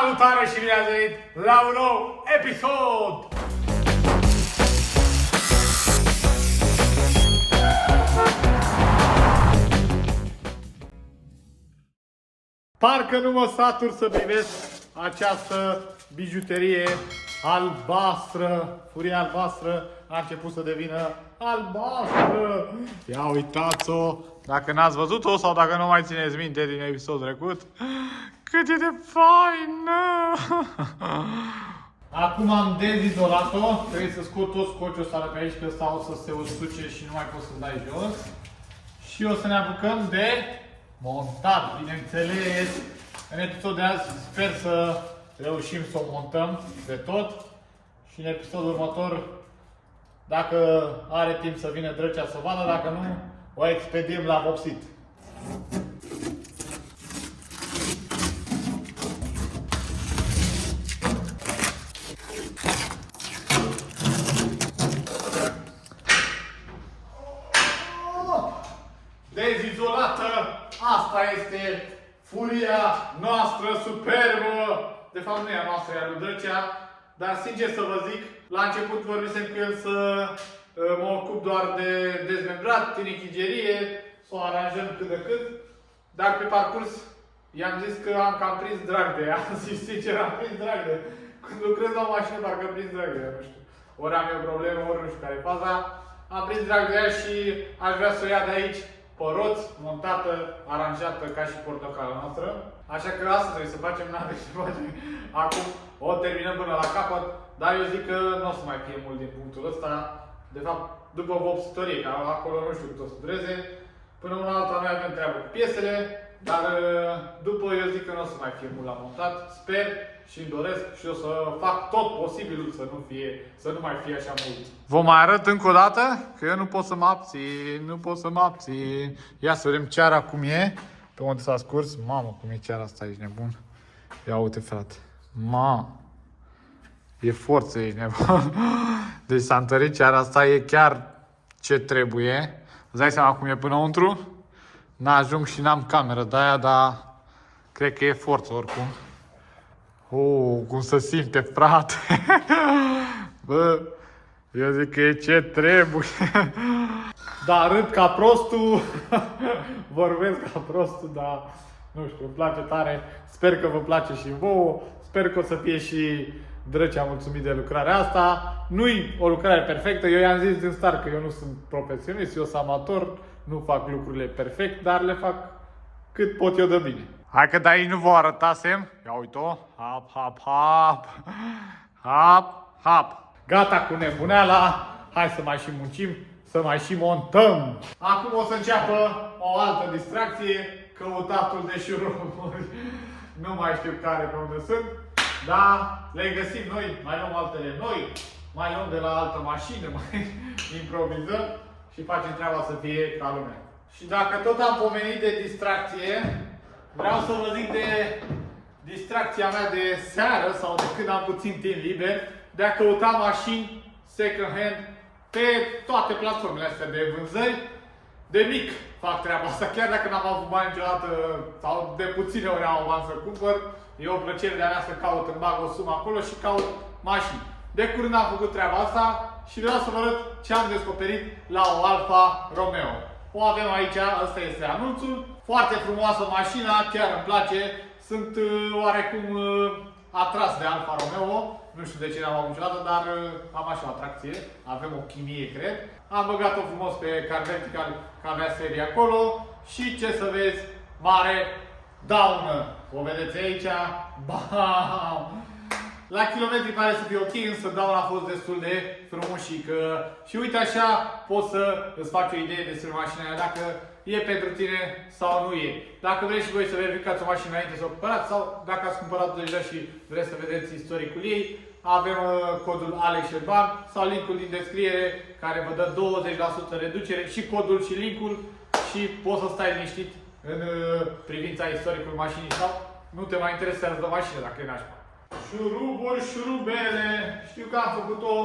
Salutare și bine ați venit la un nou episod! Parcă nu mă satur să privesc această bijuterie albastră, furia albastră a început să devină albastră. Ia uitați-o, dacă n-ați văzut-o sau dacă nu mai țineți minte din episodul trecut, cât e de faină! Acum am dezizolat-o, trebuie să scot tot scociul ăsta pe aici, că ăsta o să se usuce și nu mai poți să-l dai jos. Și o să ne apucăm de montat, bineînțeles. În episodul de azi sper să reușim să o montăm de tot. Și în episodul următor, dacă are timp să vină Drăcea să o vadă, dacă nu, o expediem la vopsit. Dezizolată, asta este furia noastră superbă. De fapt nu e a noastră, e a lui Drăcea. Dar sincer să vă zic, la început vorbisem cu el să mă ocup doar de dezmembrat, tinichigerie, să o aranjăm cât de cât. Dar pe parcurs i-am zis că am cam prins drag de ea. Zis sincer, am prins drag de ea. Când lucrez la mașină, parcă am prins drag de ea, nu știu. Ori am eu problemă, ori nu știu care e faza. Am prins drag de ea și aș vrea să o ia de aici pe roți, montată, aranjată ca și portocala noastră. Așa că asta trebuie să facem, n-avem ce facem. Acum o terminăm până la capăt, dar eu zic că nu o să mai fie mult din punctul ăsta. De fapt, după vopsitorie, că acolo nu știu cât o să dureze, până una alta noi avem treabă cu piesele, dar după eu zic că nu o să mai fie mult la montat. Sper și îmi doresc și o să fac tot posibilul să nu mai fie așa mult. Vă mai arăt încă o dată că eu nu pot să mă abțin, nu pot să mă abțin. Ia să vedem ceara cum e, pe unde s-a scurs. Mamă, cum e ceara asta, ești nebun. Ia uite, frate. Mamă. E forță, ești nebun. Deci s-a întărit ceara asta, e chiar ce trebuie. Îți dai seama cum e pânăuntru? N-ajung și n-am cameră de aia, dar cred că e forță oricum. Cum se simte, frate. Bă, eu zic că e ce trebuie. Da, râd ca prostul. Vorbesc ca prostul, dar nu știu, îmi place tare. Sper că vă place și vouă. Sper că o să fie și Drăcea mulțumit de lucrarea asta. Nu-i o lucrare perfectă. Eu i-am zis din start că eu nu sunt profesionist, eu sunt amator. Nu fac lucrurile perfect, dar le fac cât pot eu de bine. Hai că de aici nu vă arătasem. Ia uite-o. Hap, hap, hap. Hap, hap. Gata cu nebuneala. Hai să mai și muncim, să mai și montăm. Acum o să înceapă o altă distracție. Căutatul de șuruburi. Nu mai știu care pe unde sunt. Dar le găsim noi. Mai luăm altele noi. Mai luăm de la altă mașină. Mai improvizăm. Și facem treaba să fie ca lumea. Și dacă tot am pomenit de distracție, vreau să vă zic de distracția mea de seară sau de când am puțin timp liber, de a căuta mașini second hand pe toate platformele astea de vânzări. De mic fac treaba asta, chiar dacă n-am avut bani niciodată sau de puține ori am bani să cumpăr, e o plăcere de-a mea să caut, îmi bag o sumă acolo și caut mașini. De curând am făcut treaba asta și vreau să vă arăt ce am descoperit la o Alfa Romeo. O avem aici, ăsta este anunțul. Foarte frumoasă mașina, chiar îmi place. Sunt oarecum atras de Alfa Romeo. Nu știu de ce n-am avut niciodată, dar am așa o atracție. Avem o chimie, cred. Am băgat-o frumos pe car vertical, că avea serie acolo. Și ce să vezi, mare daună. O vedeți aici? Bam! La kilometri pare să fie ok, însă dauna a fost destul de frumușică. Și uite așa poți să îți faci o idee despre mașina aia, dacă e pentru tine sau nu e. Dacă vreți și voi să verificați o mașină înainte să o cumpărați sau dacă ați cumpărat-o deja și vreți să vedeți istoricul ei, avem codul Alex Șerban sau linkul din descriere care vă dă 20% reducere și codul și linkul și poți să stai liniștit în privința istoricului mașinii sau nu te mai interesează de mașină dacă e nașpa. Șuruburi, șurubele. Știu că am făcut o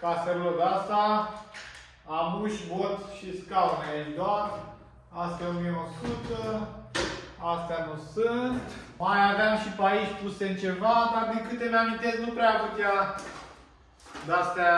caserulă de asta. Am uși, bot și scaune aici doar. Asta e 1100. Astea nu sunt. Mai aveam și pe aici puse în ceva, dar din câte mi-amintesc nu prea putea de-astea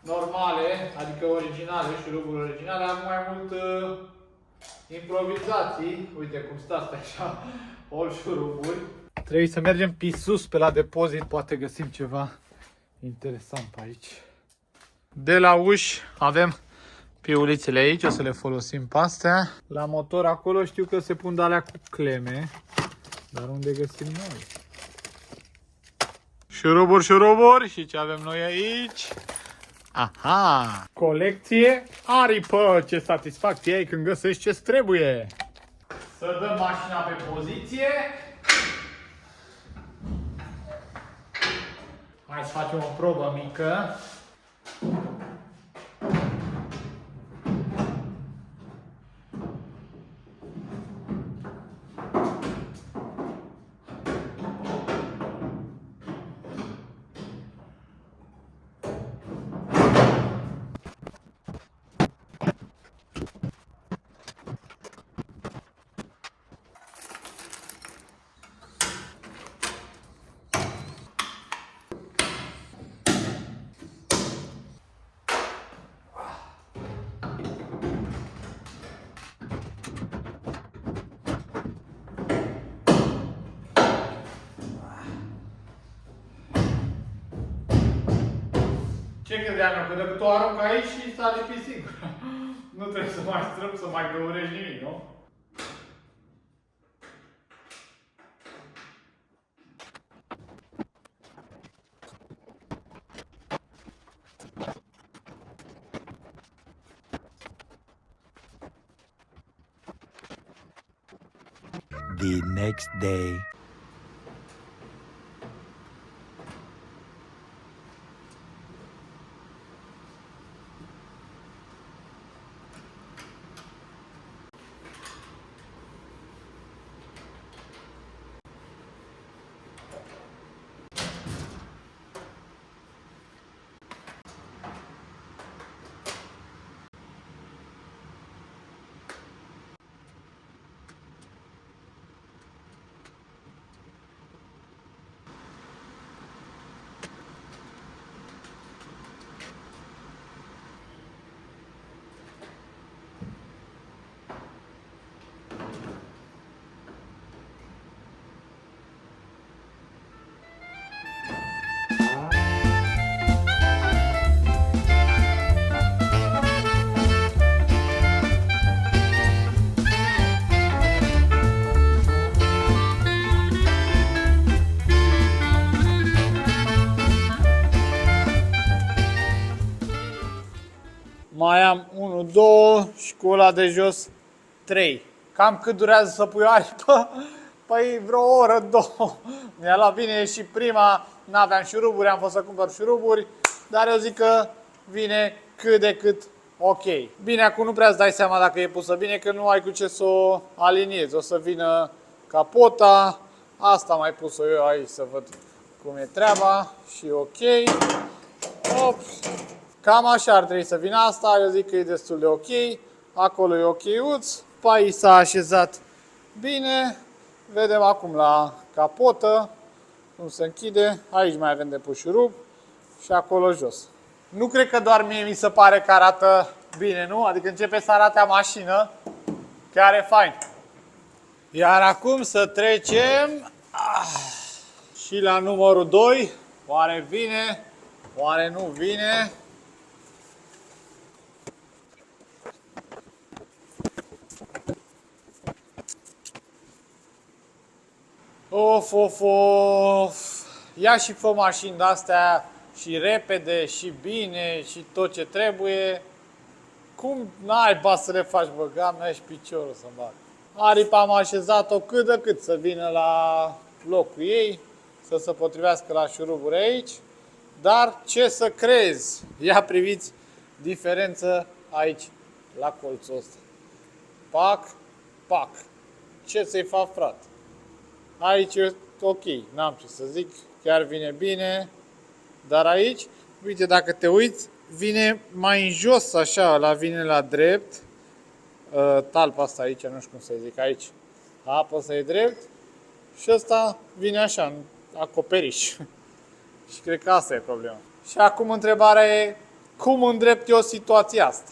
normale, adică originale, șuruburi originale, am mai mult improvizații. Uite cum stă asta așa, all șuruburi. Trebuie să mergem pe sus, pe la depozit, poate găsim ceva interesant pe aici. De la uși avem piulițele aici, o să le folosim pe astea. La motor acolo știu că se pun de alea cu cleme, dar unde găsim noi? Șuruburi, șuruburi, și ce avem noi aici? Aha! Colecție aripă! Ce satisfacție ai când găsești ce-ți trebuie! Să dăm mașina pe poziție. Hai să facem o probă mică. Ce credeam eu? Că decât o arunc aici și s-a lipit singur. Nu trebuie să mai strâmb, să mai găurești nimic, nu? The next day. Mai am 1, 2 și cu ăla de jos 3. Cam cât durează să pui o aripă? Păi vreo oră, 2. Mi-a luat bine și prima, n-aveam șuruburi, am fost să cumpăr șuruburi, dar eu zic că vine cât de cât ok. Bine, acum nu prea îți dai seama dacă e pusă bine, că nu ai cu ce să o aliniezi. O să vină capota, asta am mai pus-o eu aici să văd cum e treaba și ok. Op. Cam așa ar trebui să vină asta, eu zic că e destul de ok. Acolo e ok-uț, pe aici s-a așezat bine. Vedem acum la capotă cum se închide. Aici mai avem de pus șurub și acolo jos. Nu cred că doar mie mi se pare că arată bine, nu? Adică începe să arate a mașină. Chiar e fain. Iar acum să trecem și la numărul 2. Oare vine? Oare nu vine? Of, of, of. Ia și fă mașini de-astea și repede și bine și tot ce trebuie. Cum naiba să le faci, băga mea și piciorul să-mi bag. Aripa am așezat-o cât de cât să vină la locul ei, să se potrivească la șuruburi aici. Dar ce să crezi? Ia priviți diferență aici la colțul ăsta. Pac, pac. Ce să-i fac, frate? Aici e ok, n-am ce să zic, chiar vine bine. Dar aici, uite, dacă te uiți, vine mai în jos așa, la vine la drept. Talpa asta aici, nu știu cum să zic, aici. apăsă-i drept și ăsta vine așa, în acoperiș. Și cred că asta e problema. Și acum întrebarea e, cum îndrept eu situația asta?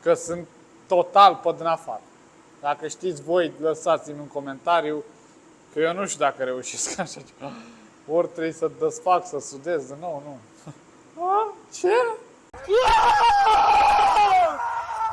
Că sunt total pe din afară. Dacă știți voi, lăsați-mi un comentariu, că eu nu știu dacă reușesc așa ceva. Ori trebuie să desfac, să sudez din nou, nu. A? Ce?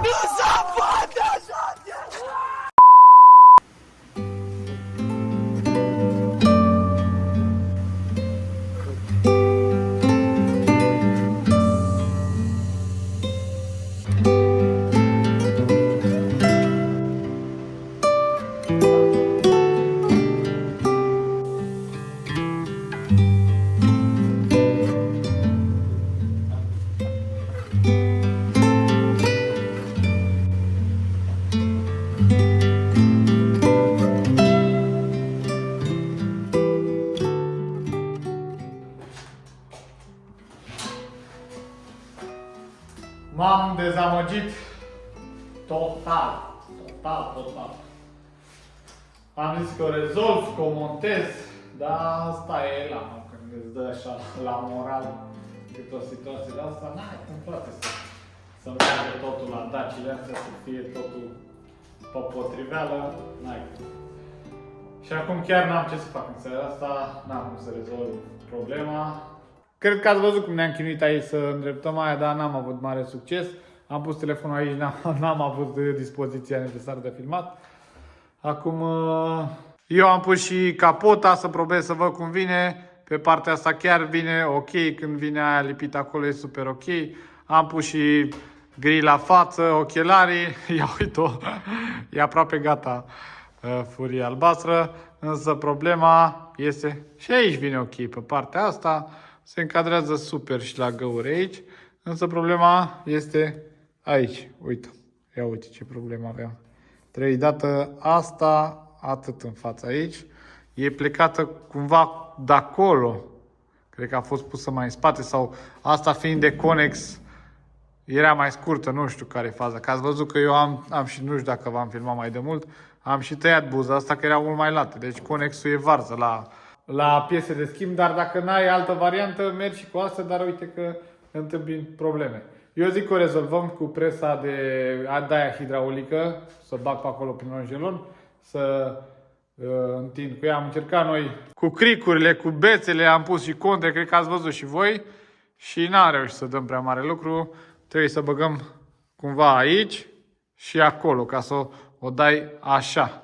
Nu se poate așa ceva! M-am dezamăgit total. Am zis că o rezolv, că o montez, dar asta e la mă, când îți dă așa la moral câte o situație de asta, n-ai cum poate să meargă totul la dacile astea, să fie totul pe potriveală, n-ai cum. Și acum chiar n-am ce să fac în seara asta, n-am cum să rezolv problema. Cred că ați văzut cum ne-am chinuit aici să îndreptăm aia, dar n-am avut mare succes. Am pus telefonul aici, n-am avut dispoziția necesară de filmat. Acum eu am pus și capota să probez să văd cum vine. Pe partea asta chiar vine ok, când vine aia lipită acolo e super ok. Am pus și gri la față, ochelarii. Ia uite-o, e aproape gata furia albastră. Însă problema este și aici vine ok, pe partea asta. Se încadrează super și la găuri aici. Însă problema este aici. Uite, ia uite ce problemă aveam. Trebuie dată asta atât în fața aici. E plecată cumva de acolo. Cred că a fost pusă mai în spate sau asta fiind de conex era mai scurtă, nu știu care e faza. Că ați văzut că eu am și nu știu dacă v-am filmat mai de mult, am și tăiat buza asta că era mult mai lată. Deci conexul e varză la piese de schimb, dar dacă n-ai altă variantă, mergi și cu asta, dar uite că întâmpin probleme. Eu zic că o rezolvăm cu presa de aia hidraulică, să bag pe acolo prin longelon, să întind cu ea. Am încercat noi cu cricurile, cu bețele, am pus și contre, cred că ați văzut și voi și n-am reușit să dăm prea mare lucru. Trebuie să băgăm cumva aici și acolo, ca să o dai așa.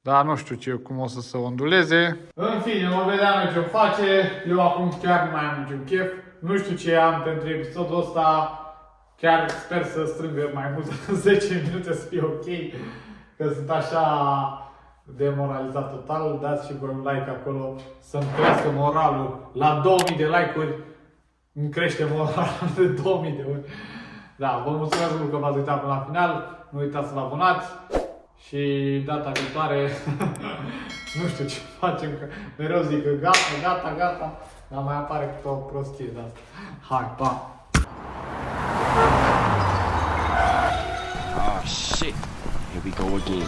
Dar nu știu cum o să se onduleze. În fine, vom vedea noi ce o face. Eu acum chiar nu mai am niciun chef. Nu știu ce am pentru episodul ăsta. Chiar sper să strângă mai mult de 10 minute să fie ok. Că sunt așa demoralizat total. Dați și voi un like acolo să-mi crească moralul. La 2000 de like-uri îmi crește moralul de 2000 de ori. Da, vă mulțumesc mult că v-ați uitat până la final. Nu uitați să vă abonați. Și data viitoare, nu știu ce facem, că mereu zic că gata, dar mai apare câte o prostie de asta. Hai, pa! Oh shit, here we go again.